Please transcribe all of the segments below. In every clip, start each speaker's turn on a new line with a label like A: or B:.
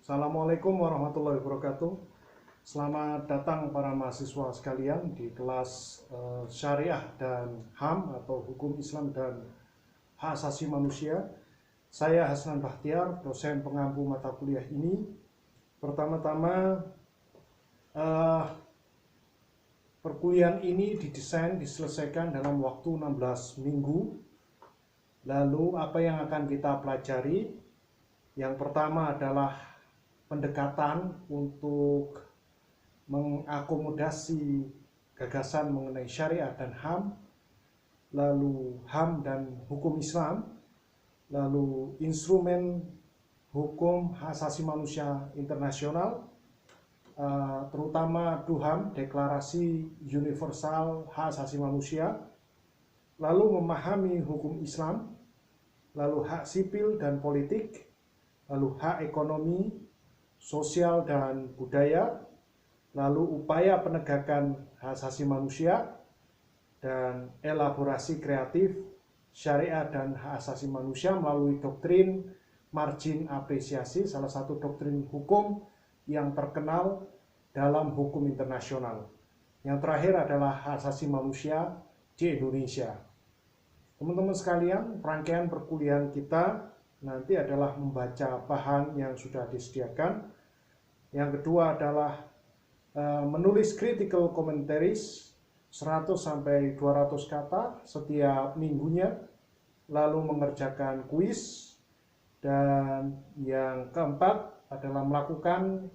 A: Assalamualaikum warahmatullahi wabarakatuh. Selamat datang para mahasiswa sekalian di kelas Syariah dan HAM atau Hukum Islam dan Hak Asasi Manusia. Saya Hasnan Bahtiar, dosen pengampu mata kuliah ini. Pertama-tama, perkuliahan ini didesain diselesaikan dalam waktu 16 minggu. Lalu apa yang akan kita pelajari? Yang pertama adalah pendekatan untuk mengakomodasi gagasan mengenai syariat dan HAM, lalu HAM dan hukum Islam, lalu instrumen hukum hak asasi manusia internasional, terutama DUHAM, Deklarasi Universal Hak Asasi Manusia, lalu memahami hukum Islam, lalu hak sipil dan politik, lalu hak ekonomi, sosial dan budaya, lalu upaya penegakan hak asasi manusia, dan elaborasi kreatif syariat dan hak asasi manusia melalui doktrin margin apresiasi, salah satu doktrin hukum yang terkenal dalam hukum internasional. Yang terakhir adalah hak asasi manusia di Indonesia. Teman-teman sekalian, rangkaian perkuliahan kita nanti adalah membaca bahan yang sudah disediakan. Yang kedua adalah menulis critical commentaries 100-200 kata setiap minggunya, lalu mengerjakan kuis, dan yang keempat adalah melakukan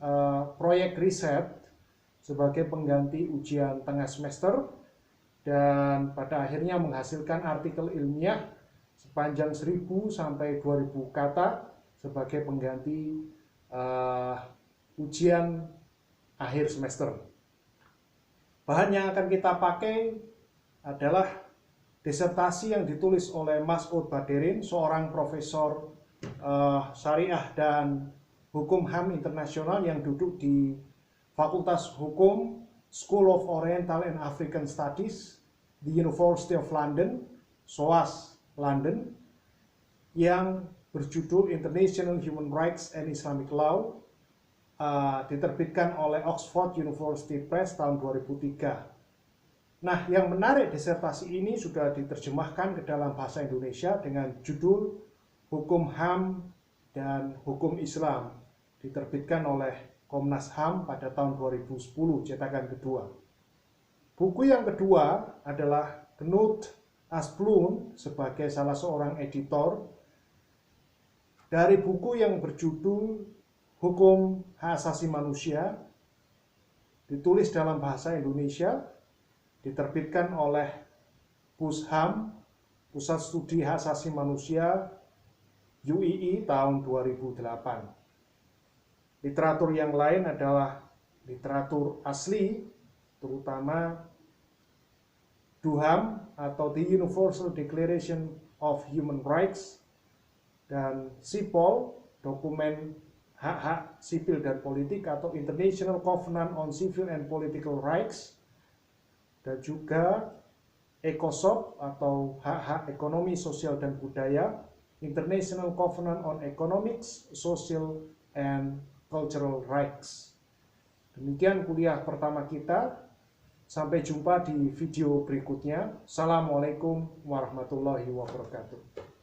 A: proyek riset sebagai pengganti ujian tengah semester, dan pada akhirnya menghasilkan artikel ilmiah sepanjang 1000-2000 kata sebagai pengganti ujian akhir semester. Bahan yang akan kita pakai adalah disertasi yang ditulis oleh Mas'ud Badirin, seorang profesor syariah dan hukum HAM internasional yang duduk di Fakultas Hukum School of Oriental and African Studies di University of London, SOAS London, yang berjudul International Human Rights and Islamic Law, diterbitkan oleh Oxford University Press tahun 2003. Nah, yang menarik, disertasi ini sudah diterjemahkan ke dalam bahasa Indonesia dengan judul Hukum HAM dan Hukum Islam, diterbitkan oleh Komnas HAM pada tahun 2010, cetakan kedua. Buku yang kedua adalah Knut Asplund sebagai salah seorang editor dari buku yang berjudul Hukum Hak Asasi Manusia, ditulis dalam bahasa Indonesia, diterbitkan oleh PUSHAM, Pusat Studi Hak Asasi Manusia UII tahun 2008. Literatur yang lain adalah literatur asli, terutama DUHAM atau The Universal Declaration of Human Rights, dan SIPOL, dokumen hak-hak sipil dan politik atau International Covenant on Civil and Political Rights, dan juga ECOSOC atau hak-hak ekonomi, sosial dan budaya, International Covenant on Economics, Social and Cultural Rights. Demikian kuliah pertama kita. Sampai jumpa di video berikutnya. Assalamualaikum warahmatullahi wabarakatuh.